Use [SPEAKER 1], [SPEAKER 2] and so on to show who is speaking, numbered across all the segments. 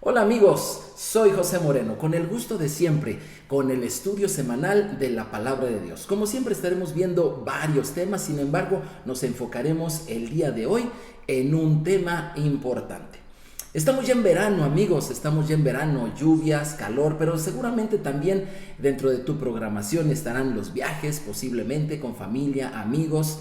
[SPEAKER 1] Hola amigos, soy José Moreno, con el gusto de siempre, con el estudio semanal de la Palabra de Dios. Como siempre estaremos viendo varios temas, sin embargo nos enfocaremos el día de hoy en un tema importante. Estamos ya en verano amigos, estamos ya en verano, lluvias, calor, pero seguramente también dentro de tu programación estarán los viajes, posiblemente con familia, amigos.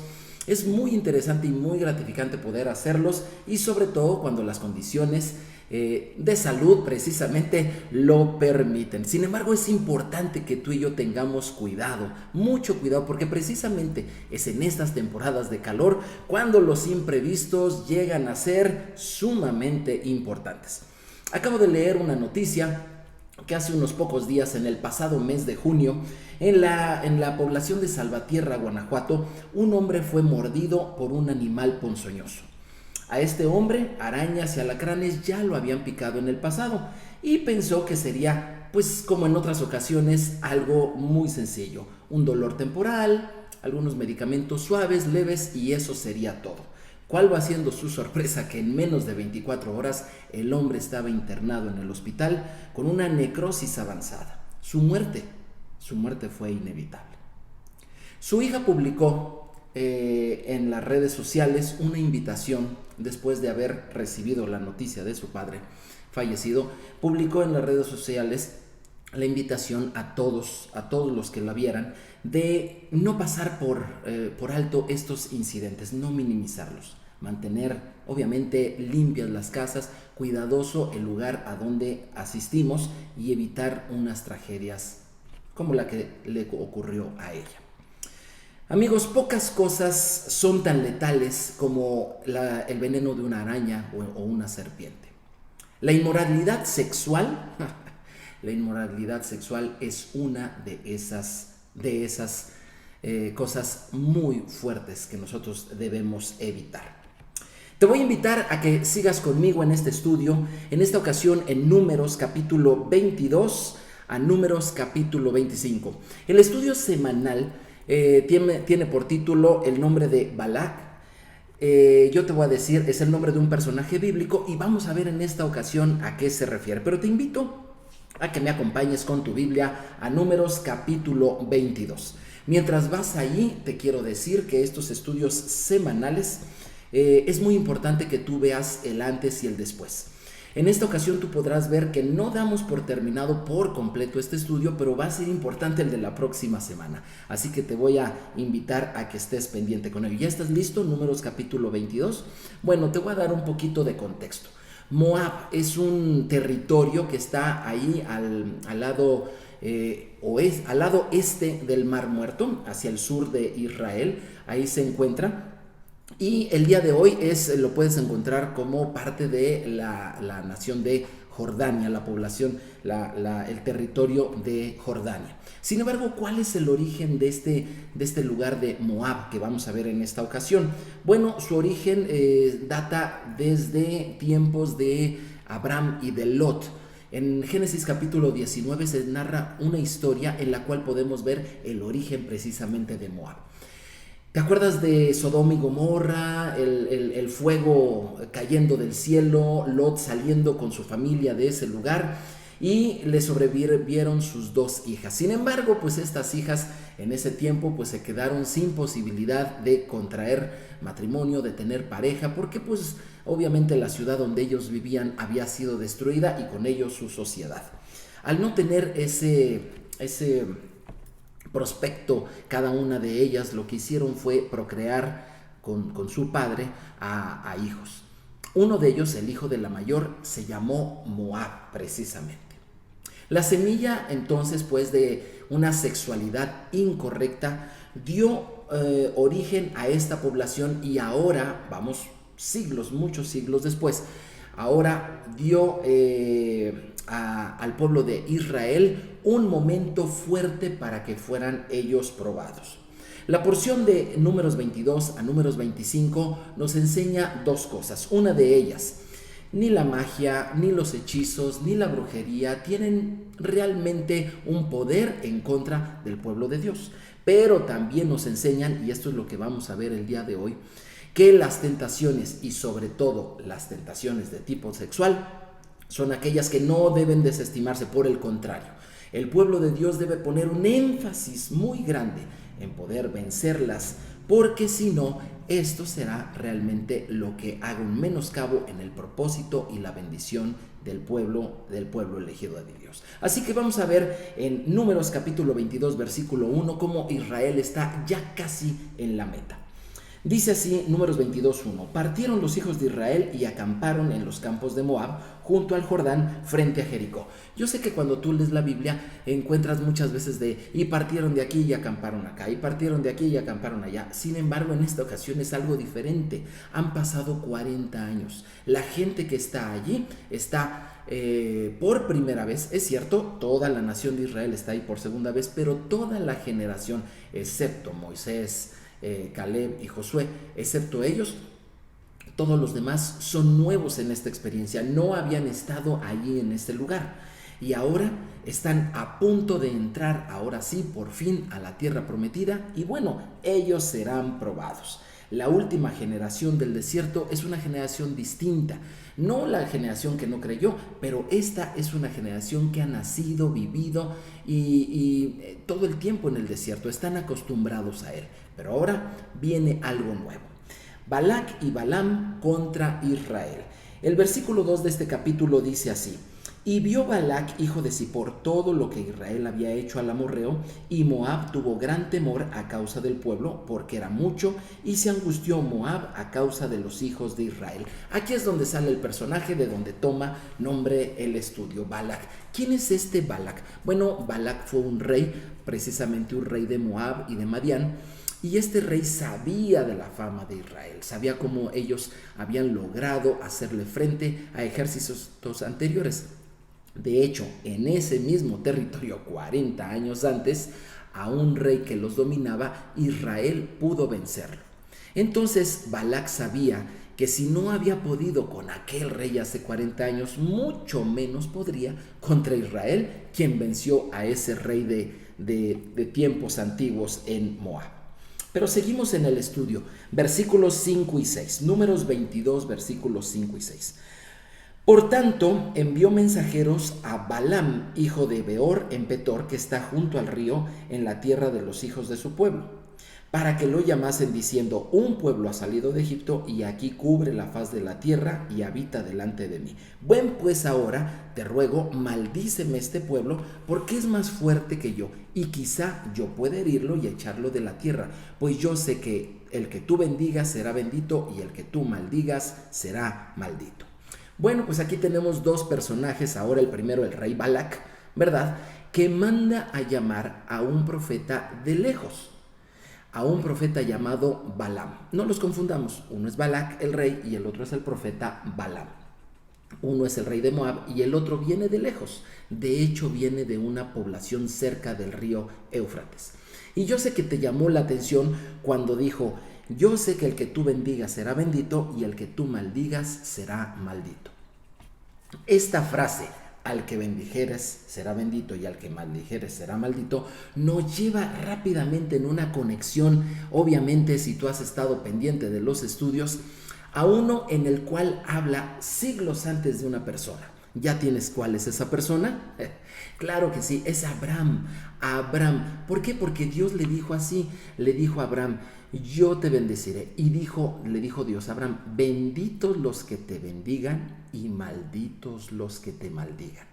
[SPEAKER 1] Es muy interesante y muy gratificante poder hacerlos y sobre todo cuando las condiciones de salud precisamente lo permiten. Sin embargo, es importante que tú y yo tengamos cuidado, mucho cuidado, porque precisamente es en estas temporadas de calor cuando los imprevistos llegan a ser sumamente importantes. Acabo de leer una noticia que hace unos pocos días, en el pasado mes de junio, en la población de Salvatierra, Guanajuato, un hombre fue mordido por un animal ponzoñoso. A este hombre, arañas y alacranes ya lo habían picado en el pasado y pensó que sería, pues como en otras ocasiones, algo muy sencillo. Un dolor temporal, algunos medicamentos suaves, leves y eso sería todo. ¿Cuál va siendo su sorpresa? Que en menos de 24 horas el hombre estaba internado en el hospital con una necrosis avanzada. Su muerte fue inevitable. Su hija publicó en las redes sociales una invitación después de haber recibido la noticia de su padre fallecido. Publicó en las redes sociales la invitación a todos los que la vieran de no pasar por alto estos incidentes, no minimizarlos, mantener obviamente limpias las casas, cuidadoso el lugar a donde asistimos y evitar unas tragedias como la que le ocurrió a ella. Amigos, pocas cosas son tan letales como el veneno de una araña o una serpiente. La inmoralidad sexual, la inmoralidad sexual es una de esas cosas muy fuertes que nosotros debemos evitar. Te voy a invitar a que sigas conmigo en este estudio, en esta ocasión en Números capítulo 22 a Números capítulo 25. El estudio semanal tiene por título el nombre de Balac. Yo te voy a decir, es el nombre de un personaje bíblico y vamos a ver en esta ocasión a qué se refiere. Pero te invito a que me acompañes con tu Biblia a Números capítulo 22. Mientras vas allí, te quiero decir que estos estudios semanales es muy importante que tú veas el antes y el después. En esta ocasión tú podrás ver que no damos por terminado por completo este estudio, pero va a ser importante el de la próxima semana. Así que te voy a invitar a que estés pendiente con ello. ¿Ya estás listo? Números capítulo 22. Bueno, te voy a dar un poquito de contexto. Moab es un territorio que está ahí al lado este del Mar Muerto, hacia el sur de Israel. Ahí se encuentra. Y el día de hoy lo puedes encontrar como parte de la nación de Jordania, la población, el territorio de Jordania. Sin embargo, ¿cuál es el origen de este lugar de Moab que vamos a ver en esta ocasión? Bueno, su origen data desde tiempos de Abraham y de Lot. En Génesis capítulo 19 se narra una historia en la cual podemos ver el origen precisamente de Moab. ¿Te acuerdas de Sodoma y Gomorra, el fuego cayendo del cielo, Lot saliendo con su familia de ese lugar y le sobrevivieron sus dos hijas? Sin embargo, pues estas hijas en ese tiempo pues se quedaron sin posibilidad de contraer matrimonio, de tener pareja, porque pues obviamente la ciudad donde ellos vivían había sido destruida y con ello su sociedad. Al no tener ese prospecto cada una de ellas, lo que hicieron fue procrear con su padre a hijos. Uno de ellos, el hijo de la mayor, se llamó Moab precisamente. La semilla entonces pues de una sexualidad incorrecta dio origen a esta población y ahora, vamos siglos, muchos siglos después, ahora dio al pueblo de Israel un momento fuerte para que fueran ellos probados. La porción de Números 22 a Números 25 nos enseña dos cosas. Una de ellas, ni la magia, ni los hechizos, ni la brujería tienen realmente un poder en contra del pueblo de Dios. Pero también nos enseñan, y esto es lo que vamos a ver el día de hoy, que las tentaciones y sobre todo las tentaciones de tipo sexual Son aquellas que no deben desestimarse, por el contrario. El pueblo de Dios debe poner un énfasis muy grande en poder vencerlas, porque si no, esto será realmente lo que haga un menoscabo en el propósito y la bendición del pueblo elegido de Dios. Así que vamos a ver en Números capítulo 22, versículo 1, cómo Israel está ya casi en la meta. Dice así, Números 22:1: partieron los hijos de Israel y acamparon en los campos de Moab, junto al Jordán, frente a Jericó. Yo sé que cuando tú lees la Biblia encuentras muchas veces y partieron de aquí y acamparon acá, y partieron de aquí y acamparon allá. Sin embargo, en esta ocasión es algo diferente. Han pasado 40 años. La gente que está allí está por primera vez. Es cierto, toda la nación de Israel está ahí por segunda vez, pero toda la generación, excepto Moisés, Caleb y Josué, excepto ellos, todos los demás son nuevos en esta experiencia, no habían estado allí en este lugar y ahora están a punto de entrar, ahora sí, por fin, a la tierra prometida, y bueno, ellos serán probados. La última generación del desierto es una generación distinta, no la generación que no creyó, pero esta es una generación que ha nacido, vivido y todo el tiempo en el desierto, están acostumbrados a él, pero ahora viene algo nuevo. Balac y Balaam contra Israel. El versículo 2 de este capítulo dice así: y vio Balac, hijo de Zippor, todo lo que Israel había hecho al amorreo, y Moab tuvo gran temor a causa del pueblo, porque era mucho, y se angustió Moab a causa de los hijos de Israel. Aquí es donde sale el personaje de donde toma nombre el estudio, Balac. ¿Quién es este Balac? Bueno, Balac fue un rey, precisamente un rey de Moab y de Madián, y este rey sabía de la fama de Israel, sabía cómo ellos habían logrado hacerle frente a ejércitos anteriores. De hecho, en ese mismo territorio, 40 años antes, a un rey que los dominaba, Israel pudo vencerlo. Entonces Balac sabía que si no había podido con aquel rey hace 40 años, mucho menos podría contra Israel, quien venció a ese rey de tiempos antiguos en Moab. Pero seguimos en el estudio, versículos 5 y 6, Números 22, versículos 5 y 6. Por tanto, envió mensajeros a Balaam, hijo de Beor, en Petor, que está junto al río, en la tierra de los hijos de su pueblo, para que lo llamasen diciendo: un pueblo ha salido de Egipto y aquí cubre la faz de la tierra y habita delante de mí. Ven pues ahora, te ruego, maldíceme este pueblo, porque es más fuerte que yo, y quizá yo pueda herirlo y echarlo de la tierra, pues yo sé que el que tú bendigas será bendito y el que tú maldigas será maldito. Bueno, pues aquí tenemos dos personajes. Ahora el primero, el rey Balac, ¿verdad?, que manda a llamar a un profeta de lejos, a un profeta llamado Balaam. No los confundamos, uno es Balac el rey y el otro es el profeta Balaam. Uno es el rey de Moab y el otro viene de lejos. De hecho, viene de una población cerca del río Éufrates. Y yo sé que te llamó la atención cuando dijo: yo sé que el que tú bendigas será bendito y el que tú maldigas será maldito. Esta frase, al que bendijeres será bendito y al que maldijeres será maldito, nos lleva rápidamente en una conexión, obviamente si tú has estado pendiente de los estudios, a uno en el cual habla siglos antes de una persona. ¿Ya tienes cuál es esa persona? Claro que sí, es Abraham. Abraham. ¿Por qué? Porque Dios le dijo así, le dijo a Abraham: yo te bendeciré. Y le dijo Dios a Abraham: benditos los que te bendigan y malditos los que te maldigan.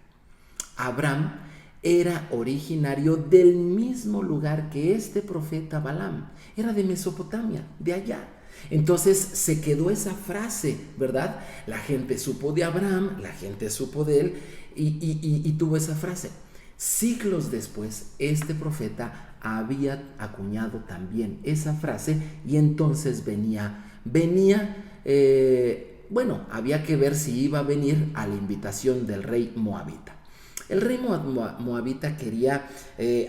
[SPEAKER 1] Abraham era originario del mismo lugar que este profeta Balaam. Era de Mesopotamia, de allá. Entonces se quedó esa frase, ¿verdad? La gente supo de Abraham, la gente supo de él y tuvo esa frase. Siglos después, este profeta había acuñado también esa frase y entonces había que ver si iba a venir a la invitación del rey moabita. El rey moabita quería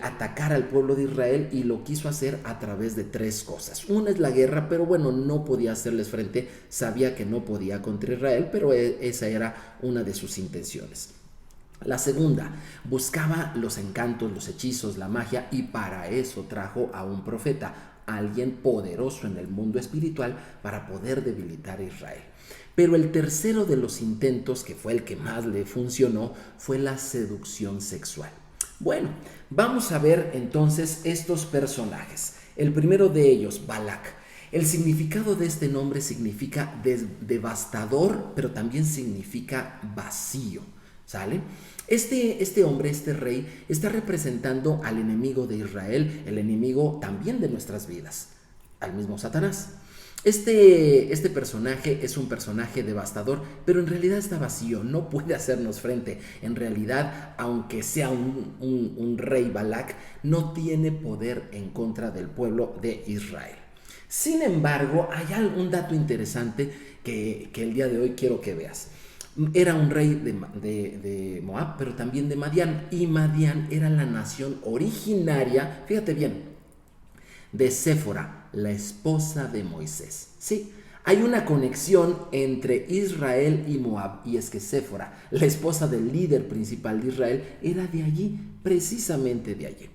[SPEAKER 1] atacar al pueblo de Israel y lo quiso hacer a través de tres cosas. Una es la guerra, pero bueno, no podía hacerles frente, sabía que no podía contra Israel, pero esa era una de sus intenciones. La segunda, buscaba los encantos, los hechizos, la magia, y para eso trajo a un profeta, alguien poderoso en el mundo espiritual para poder debilitar a Israel. Pero el tercero de los intentos, que fue el que más le funcionó, fue la seducción sexual. Bueno, vamos a ver entonces estos personajes. El primero de ellos, Balac. El significado de este nombre significa devastador, pero también significa vacío, ¿sale? Este hombre, este rey, está representando al enemigo de Israel, el enemigo también de nuestras vidas, al mismo Satanás. Este personaje es un personaje devastador, pero en realidad está vacío, no puede hacernos frente. En realidad, aunque sea un rey Balac, no tiene poder en contra del pueblo de Israel. Sin embargo, hay un dato interesante que el día de hoy quiero que veas. Era un rey de Moab, pero también de Madián, y Madián era la nación originaria, fíjate bien, de Séfora, la esposa de Moisés. Sí, hay una conexión entre Israel y Moab, y es que Séfora, la esposa del líder principal de Israel, era de allí, precisamente de allí.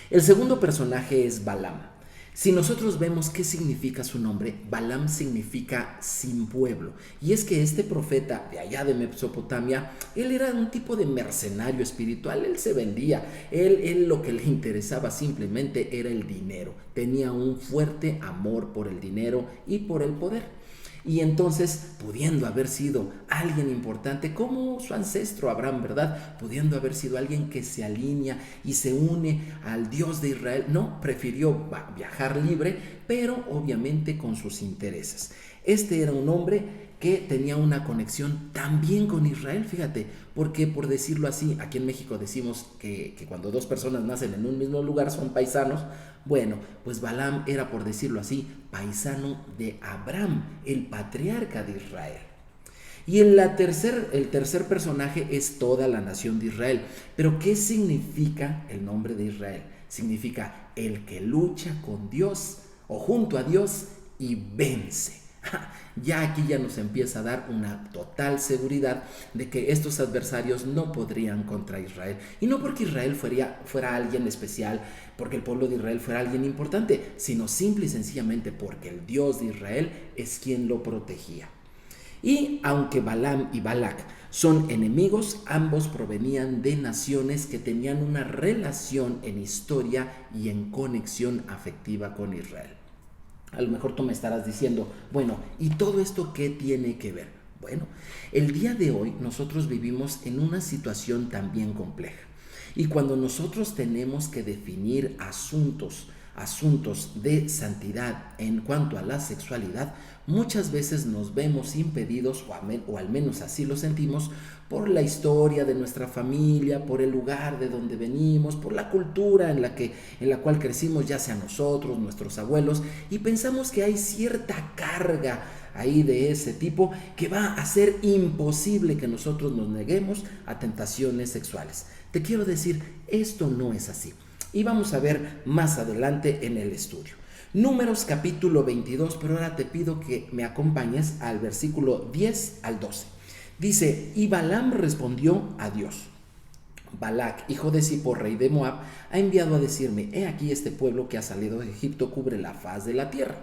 [SPEAKER 1] El segundo personaje es Balaam. Si nosotros vemos qué significa su nombre, Balaam significa sin pueblo. Y es que este profeta de allá de Mesopotamia, él era un tipo de mercenario espiritual, él se vendía, él lo que le interesaba simplemente era el dinero. Tenía un fuerte amor por el dinero y por el poder. Y entonces, pudiendo haber sido alguien importante como su ancestro Abraham, ¿verdad? Pudiendo haber sido alguien que se alinea y se une al Dios de Israel, no, prefirió viajar libre, pero obviamente con sus intereses. Este era un hombre que tenía una conexión también con Israel, fíjate, porque por decirlo así, aquí en México decimos que cuando dos personas nacen en un mismo lugar son paisanos. Bueno, pues Balaam era, por decirlo así, paisano de Abraham, el patriarca de Israel. Y el tercer personaje es toda la nación de Israel. Pero ¿qué significa el nombre de Israel? Significa el que lucha con Dios o junto a Dios y vence. Ya aquí ya nos empieza a dar una total seguridad de que estos adversarios no podrían contra Israel. Y no porque Israel fuera alguien especial, porque el pueblo de Israel fuera alguien importante, sino simple y sencillamente porque el Dios de Israel es quien lo protegía. Y aunque Balaam y Balac son enemigos, ambos provenían de naciones que tenían una relación en historia y en conexión afectiva con Israel. A lo mejor tú me estarás diciendo, bueno, ¿y todo esto qué tiene que ver? Bueno, el día de hoy nosotros vivimos en una situación también compleja. Y cuando nosotros tenemos que definir asuntos de santidad en cuanto a la sexualidad, muchas veces nos vemos impedidos, o al menos así lo sentimos, por la historia de nuestra familia, por el lugar de donde venimos, por la cultura en la cual crecimos, ya sea nosotros, nuestros abuelos, y pensamos que hay cierta carga ahí de ese tipo que va a hacer imposible que nosotros nos neguemos a tentaciones sexuales. Te quiero decir, esto no es así. Y vamos a ver más adelante en el estudio. Números capítulo 22, pero ahora te pido que me acompañes al versículo 10 al 12. Dice, y Balaam respondió a Dios: Balac, hijo de Zippor, rey de Moab, ha enviado a decirme, he aquí este pueblo que ha salido de Egipto cubre la faz de la tierra.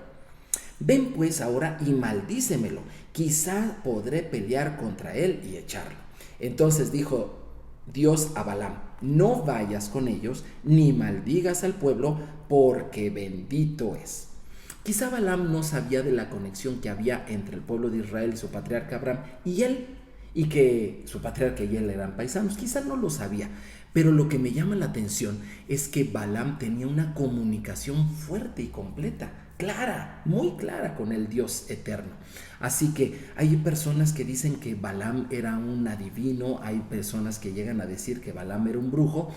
[SPEAKER 1] Ven pues ahora y maldícemelo, quizá podré pelear contra él y echarlo. Entonces dijo Dios a Balaam, no vayas con ellos ni maldigas al pueblo, porque bendito es. Quizá Balaam no sabía de la conexión que había entre el pueblo de Israel y su patriarca Abraham y él, y que su patriarca y él eran paisanos. Quizá no lo sabía, pero lo que me llama la atención es que Balaam tenía una comunicación fuerte y completa, clara, muy clara con el Dios eterno. Así que hay personas que dicen que Balaam era un adivino, hay personas que llegan a decir que Balaam era un brujo,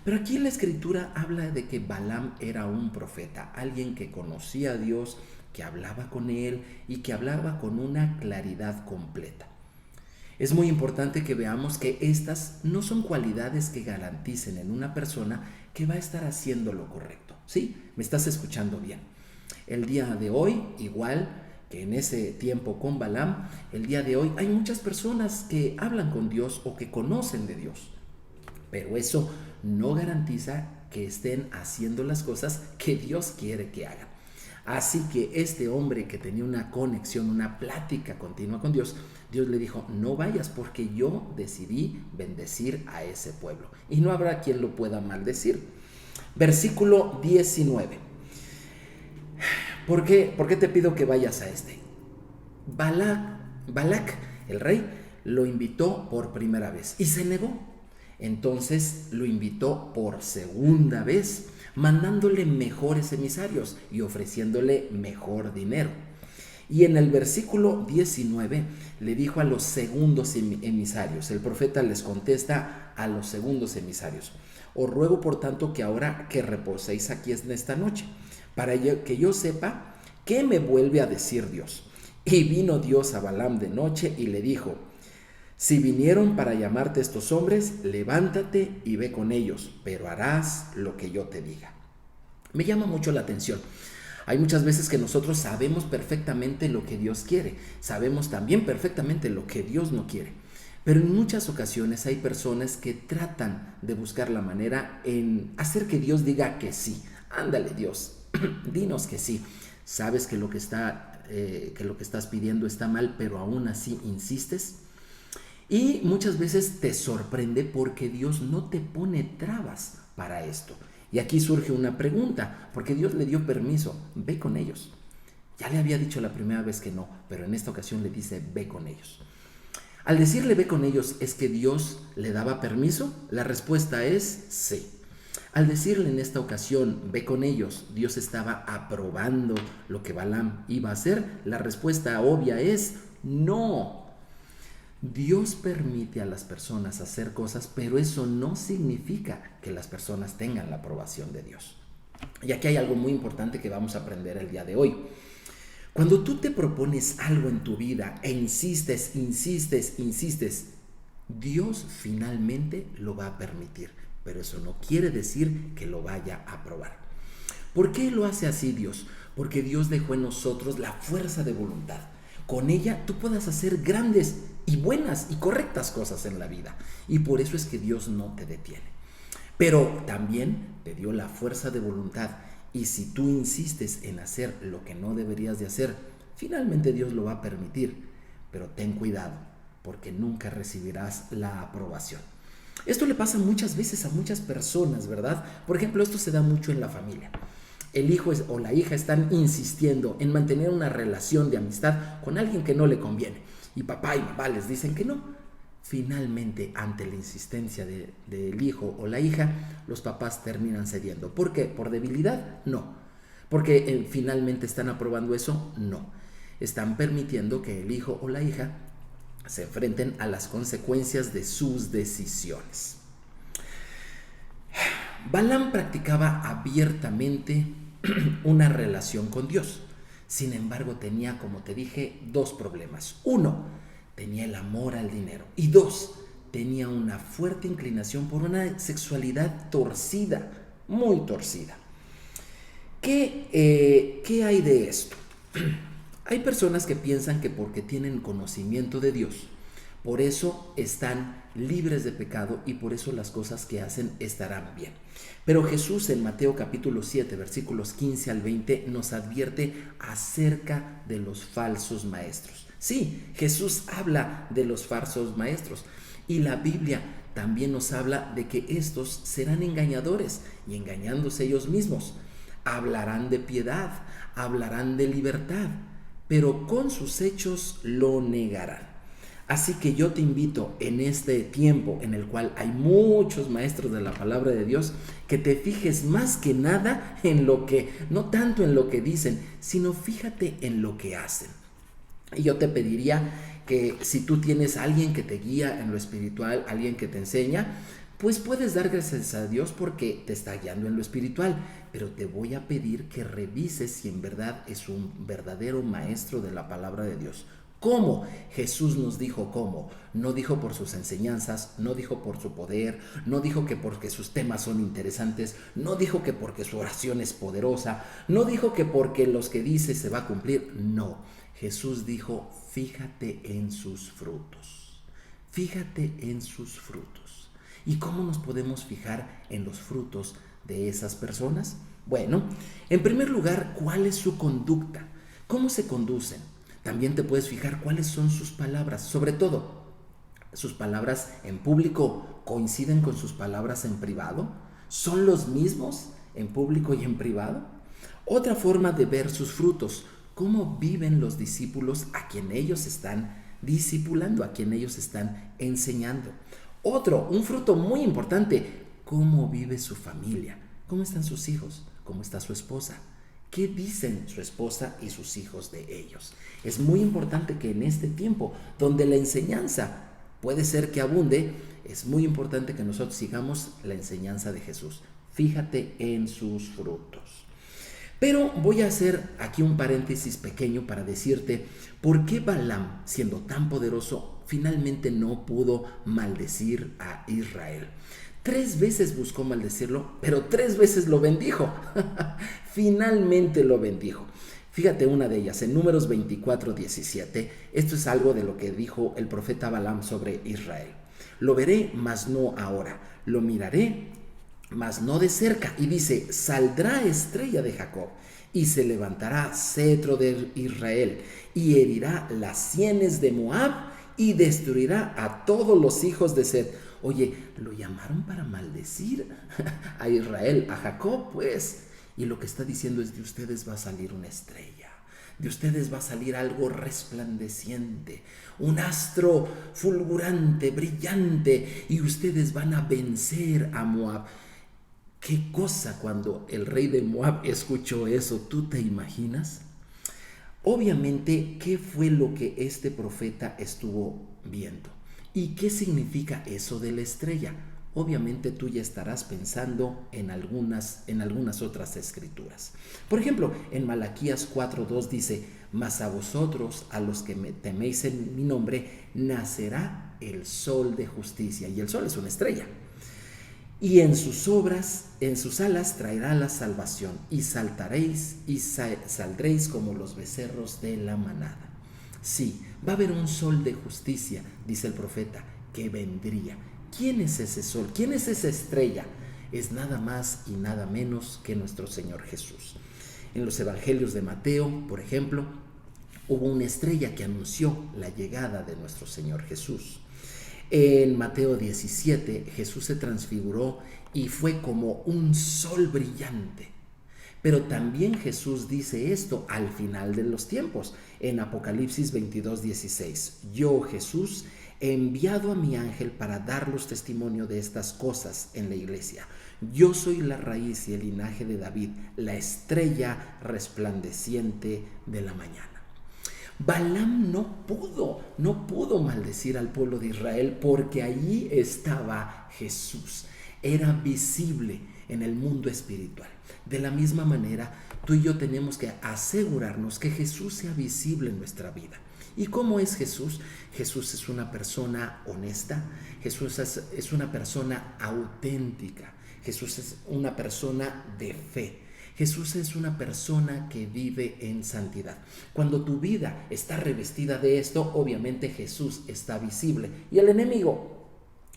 [SPEAKER 1] pero aquí en la escritura habla de que Balaam era un profeta, alguien que conocía a Dios, que hablaba con él y que hablaba con una claridad completa. Es muy importante que veamos que estas no son cualidades que garanticen en una persona que va a estar haciendo lo correcto. ¿Sí? ¿Me estás escuchando bien? El día de hoy, igual que en ese tiempo con Balaam, el día de hoy hay muchas personas que hablan con Dios o que conocen de Dios, pero eso no garantiza que estén haciendo las cosas que Dios quiere que hagan. Así que este hombre que tenía una conexión, una plática continua con Dios, Dios le dijo, no vayas porque yo decidí bendecir a ese pueblo y no habrá quien lo pueda maldecir. Versículo 19. ¿Por qué te pido que vayas a este? Balac, el rey, lo invitó por primera vez y se negó. Entonces lo invitó por segunda vez, mandándole mejores emisarios y ofreciéndole mejor dinero. Y en el versículo 19 le dijo a los segundos emisarios, el profeta les contesta a los segundos emisarios, os ruego por tanto que ahora que reposéis aquí en esta noche, para que yo sepa qué me vuelve a decir Dios. Y vino Dios a Balaam de noche y le dijo, si vinieron para llamarte estos hombres, levántate y ve con ellos, pero harás lo que yo te diga. Me llama mucho la atención. Hay muchas veces que nosotros sabemos perfectamente lo que Dios quiere, sabemos también perfectamente lo que Dios no quiere. Pero en muchas ocasiones hay personas que tratan de buscar la manera en hacer que Dios diga que sí. Ándale, Dios, dinos que sí. Sabes que lo que estás pidiendo está mal, pero aún así insistes. Y muchas veces te sorprende porque Dios no te pone trabas para esto. Y aquí surge una pregunta, porque Dios le dio permiso, ve con ellos. Ya le había dicho la primera vez que no, pero en esta ocasión le dice, ve con ellos. Al decirle ve con ellos, ¿es que Dios le daba permiso? La respuesta es sí. Al decirle en esta ocasión, ve con ellos, Dios estaba aprobando lo que Balaam iba a hacer. La respuesta obvia es no. Dios permite a las personas hacer cosas, pero eso no significa que las personas tengan la aprobación de Dios. Y aquí hay algo muy importante que vamos a aprender el día de hoy. Cuando tú te propones algo en tu vida e insistes, Dios finalmente lo va a permitir, pero eso no quiere decir que lo vaya a aprobar. ¿Por qué lo hace así Dios? Porque Dios dejó en nosotros la fuerza de voluntad. Con ella tú puedas hacer grandes y buenas y correctas cosas en la vida. Y por eso es que Dios no te detiene. Pero también te dio la fuerza de voluntad. Y si tú insistes en hacer lo que no deberías de hacer, finalmente Dios lo va a permitir. Pero ten cuidado, porque nunca recibirás la aprobación. Esto le pasa muchas veces a muchas personas, ¿verdad? Por ejemplo, esto se da mucho en la familia. El hijo o la hija están insistiendo en mantener una relación de amistad con alguien que no le conviene. Y papá y mamá les dicen que no. Finalmente, ante la insistencia del hijo o la hija, los papás terminan cediendo. ¿Por qué? ¿Por debilidad? No. ¿Porque finalmente están aprobando eso? No. Están permitiendo que el hijo o la hija se enfrenten a las consecuencias de sus decisiones. Balaam practicaba abiertamente una relación con Dios. Sin embargo, tenía, como te dije, dos problemas. Uno, tenía el amor al dinero. Y dos, tenía una fuerte inclinación por una sexualidad torcida, muy torcida. ¿Qué hay de esto? Hay personas que piensan que porque tienen conocimiento de Dios, por eso están libres de pecado y por eso las cosas que hacen estarán bien. Pero Jesús en Mateo capítulo 7, versículos 15 al 20 nos advierte acerca de los falsos maestros. Sí, Jesús habla de los falsos maestros y la Biblia también nos habla de que estos serán engañadores y engañándose ellos mismos. Hablarán de piedad, hablarán de libertad, pero con sus hechos lo negarán. Así que yo te invito en este tiempo en el cual hay muchos maestros de la palabra de Dios, que te fijes más que nada en lo que, no tanto en lo que dicen, sino fíjate en lo que hacen. Y yo te pediría que si tú tienes a alguien que te guía en lo espiritual, alguien que te enseña, pues puedes dar gracias a Dios porque te está guiando en lo espiritual, pero te voy a pedir que revises si en verdad es un verdadero maestro de la palabra de Dios. ¿Cómo? Jesús nos dijo cómo. No dijo por sus enseñanzas, no dijo por su poder, no dijo que porque sus temas son interesantes, no dijo que porque su oración es poderosa, no dijo que porque los que dice se va a cumplir. No, Jesús dijo, fíjate en sus frutos. Fíjate en sus frutos. ¿Y cómo nos podemos fijar en los frutos de esas personas? Bueno, en primer lugar, ¿cuál es su conducta? ¿Cómo se conducen? También te puedes fijar cuáles son sus palabras, sobre todo, sus palabras en público coinciden con sus palabras en privado, son los mismos en público y en privado. Otra forma de ver sus frutos, cómo viven los discípulos a quien ellos están discipulando, a quien ellos están enseñando. Otro, un fruto muy importante, cómo vive su familia, cómo están sus hijos, cómo está su esposa, qué dicen su esposa y sus hijos de ellos. Es muy importante que en este tiempo, donde la enseñanza puede ser que abunde, es muy importante que nosotros sigamos la enseñanza de Jesús. Fíjate en sus frutos. Pero voy a hacer aquí un paréntesis pequeño para decirte por qué Balaam, siendo tan poderoso, finalmente no pudo maldecir a Israel. 3 veces buscó maldecirlo, pero 3 veces lo bendijo. Finalmente lo bendijo. Fíjate una de ellas, en Números 24:17, esto es algo de lo que dijo el profeta Balaam sobre Israel. Lo veré, mas no ahora. Lo miraré, mas no de cerca. Y dice, saldrá estrella de Jacob, y se levantará cetro de Israel, y herirá las sienes de Moab, y destruirá a todos los hijos de Set. Oye, lo llamaron para maldecir a Israel, a Jacob, pues. Y lo que está diciendo es, de ustedes va a salir una estrella, de ustedes va a salir algo resplandeciente, un astro fulgurante, brillante, y ustedes van a vencer a Moab. ¿Qué cosa cuando el rey de Moab escuchó eso? ¿Tú te imaginas? Obviamente, ¿qué fue lo que este profeta estuvo viendo? ¿Y qué significa eso de la estrella? Obviamente tú ya estarás pensando en algunas otras escrituras. Por ejemplo, en Malaquías 4:2 dice, mas a vosotros, a los que me teméis en mi nombre, nacerá el sol de justicia. Y el sol es una estrella. Y en sus obras, en sus alas traerá la salvación, y saltaréis y saldréis como los becerros de la manada. Sí, va a haber un sol de justicia, dice el profeta, que vendría. ¿Quién es ese sol? ¿Quién es esa estrella? Es nada más y nada menos que nuestro Señor Jesús. En los evangelios de Mateo, por ejemplo, hubo una estrella que anunció la llegada de nuestro Señor Jesús. En Mateo 17, Jesús se transfiguró y fue como un sol brillante. Pero también Jesús dice esto al final de los tiempos, en Apocalipsis 22:16. Yo, Jesús, he enviado a mi ángel para daros testimonio de estas cosas en la iglesia. Yo soy la raíz y el linaje de David, la estrella resplandeciente de la mañana. Balaam no pudo maldecir al pueblo de Israel porque allí estaba Jesús. Era visible en el mundo espiritual. De la misma manera, tú y yo tenemos que asegurarnos que Jesús sea visible en nuestra vida. ¿Y cómo es Jesús? Jesús es una persona honesta, Jesús es una persona auténtica, Jesús es una persona de fe. Jesús es una persona que vive en santidad. Cuando tu vida está revestida de esto, obviamente Jesús está visible y el enemigo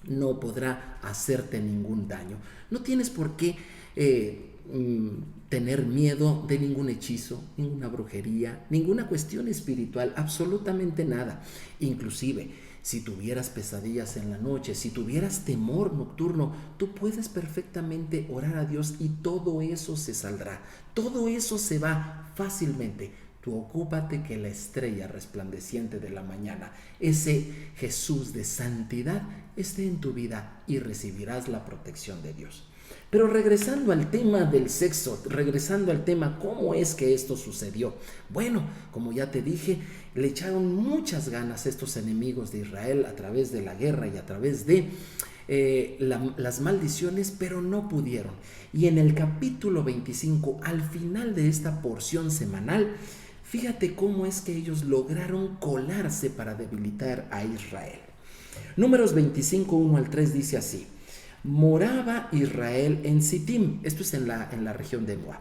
[SPEAKER 1] no podrá hacerte ningún daño. No tienes por qué tener miedo de ningún hechizo, ninguna brujería, ninguna cuestión espiritual, absolutamente nada. Inclusive, si tuvieras pesadillas en la noche, si tuvieras temor nocturno, tú puedes perfectamente orar a Dios y todo eso se saldrá. Todo eso se va fácilmente. Tú ocúpate que la estrella resplandeciente de la mañana, ese Jesús de santidad, esté en tu vida y recibirás la protección de Dios. Pero regresando al tema del sexo, regresando al tema cómo es que esto sucedió. Bueno, como ya te dije, le echaron muchas ganas estos enemigos de Israel a través de la guerra y a través de las maldiciones, pero no pudieron. Y en el capítulo 25, al final de esta porción semanal, fíjate cómo es que ellos lograron colarse para debilitar a Israel. Números 25, 1 al 3 dice así. Moraba Israel en Sittim, esto es en la región de Moab.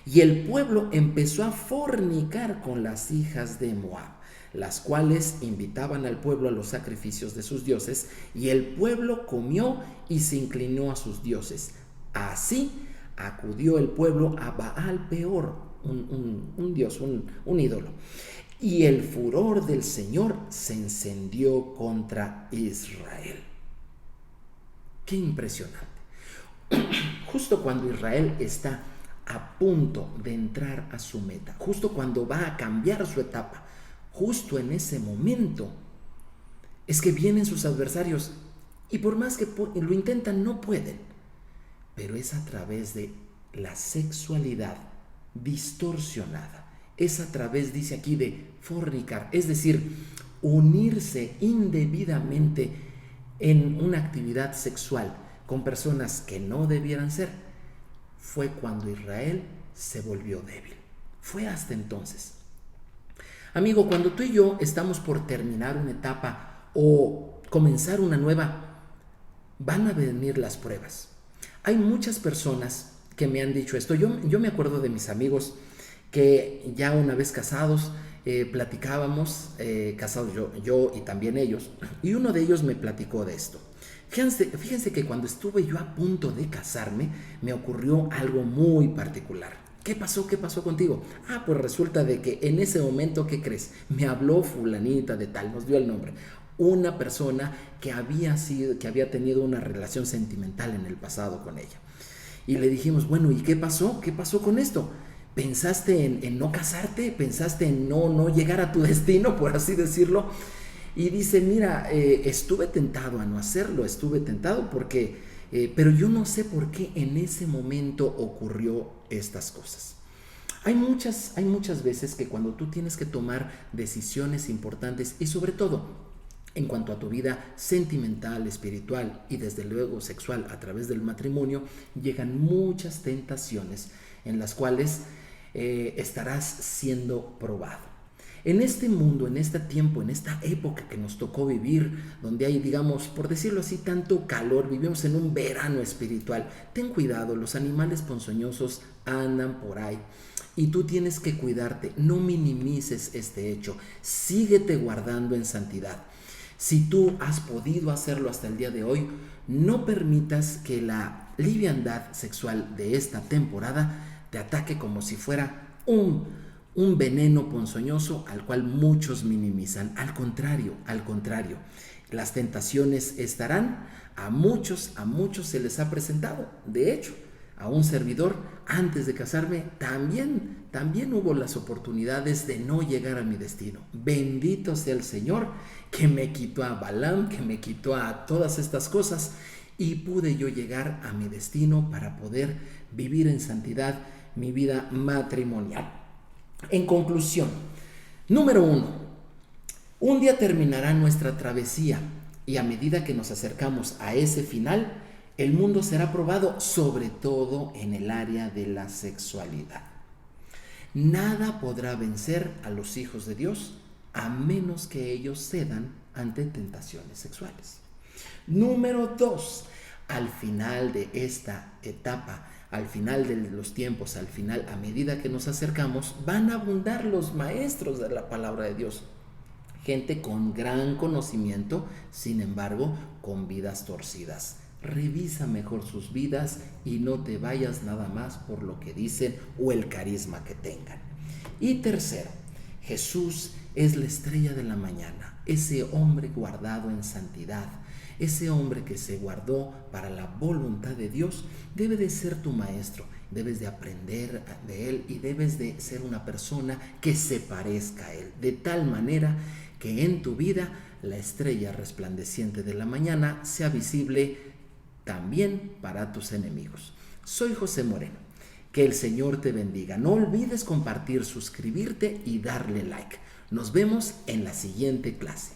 [SPEAKER 1] Y el pueblo empezó a fornicar con las hijas de Moab, las cuales invitaban al pueblo a los sacrificios de sus dioses, y el pueblo comió y se inclinó a sus dioses. Así acudió el pueblo a Baal Peor, un dios, un ídolo. Y el furor del Señor se encendió contra Israel. ¡Qué impresionante! Justo cuando Israel está a punto de entrar a su meta, justo cuando va a cambiar su etapa, justo en ese momento es que vienen sus adversarios y por más que lo intentan no pueden, pero es a través de la sexualidad distorsionada, es a través, dice aquí, de fornicar, es decir, unirse indebidamente en una actividad sexual con personas que no debieran ser. Fue cuando Israel se volvió débil. Fue hasta entonces. Amigo, cuando tú y yo estamos por terminar una etapa o comenzar una nueva, van a venir las pruebas. Hay muchas personas que me han dicho esto. Yo me acuerdo de mis amigos que ya una vez casados, platicábamos, casados yo y también ellos, y uno de ellos me platicó de esto. Fíjense que cuando estuve yo a punto de casarme, me ocurrió algo muy particular. ¿Qué pasó? ¿Qué pasó contigo? Pues resulta de que en ese momento, ¿qué crees? Me habló fulanita de tal, nos dio el nombre. Una persona que había tenido una relación sentimental en el pasado con ella. Y le dijimos, bueno, ¿y qué pasó? ¿Qué pasó con esto? ¿Pensaste en no casarte? ¿Pensaste en no llegar a tu destino, por así decirlo? Y dice, mira, estuve tentado a no hacerlo, estuve tentado porque, pero yo no sé por qué en ese momento ocurrió estas cosas. Hay muchas veces que cuando tú tienes que tomar decisiones importantes y sobre todo en cuanto a tu vida sentimental, espiritual y desde luego sexual a través del matrimonio, llegan muchas tentaciones en las cuales estarás siendo probado. En este mundo, en este tiempo, en esta época que nos tocó vivir, donde hay, digamos, por decirlo así, tanto calor, vivimos en un verano espiritual. Ten cuidado, los animales ponzoñosos andan por ahí y tú tienes que cuidarte. No minimices este hecho, síguete guardando en santidad. Si tú has podido hacerlo hasta el día de hoy, no permitas que la liviandad sexual de esta temporada te ataque como si fuera un veneno ponzoñoso al cual muchos minimizan. Al contrario, las tentaciones estarán, a muchos se les ha presentado. De hecho, a un servidor, antes de casarme, también hubo las oportunidades de no llegar a mi destino. Bendito sea el Señor, que me quitó a Balaam, que me quitó a todas estas cosas, y pude yo llegar a mi destino para poder vivir en santidad mi vida matrimonial. En conclusión, número 1, un día terminará nuestra travesía y a medida que nos acercamos a ese final, el mundo será probado, sobre todo en el área de la sexualidad. Nada podrá vencer a los hijos de Dios a menos que ellos cedan ante tentaciones sexuales. Número 2, al final de esta etapa, al final de los tiempos, al final, a medida que nos acercamos, van a abundar los maestros de la palabra de Dios. Gente con gran conocimiento, sin embargo, con vidas torcidas. Revisa mejor sus vidas y no te vayas nada más por lo que dicen o el carisma que tengan. Y tercero, Jesús es la estrella de la mañana, ese hombre guardado en santidad. Ese hombre que se guardó para la voluntad de Dios debe de ser tu maestro, debes de aprender de él y debes de ser una persona que se parezca a él, de tal manera que en tu vida la estrella resplandeciente de la mañana sea visible también para tus enemigos. Soy José Moreno, que el Señor te bendiga. No olvides compartir, suscribirte y darle like. Nos vemos en la siguiente clase.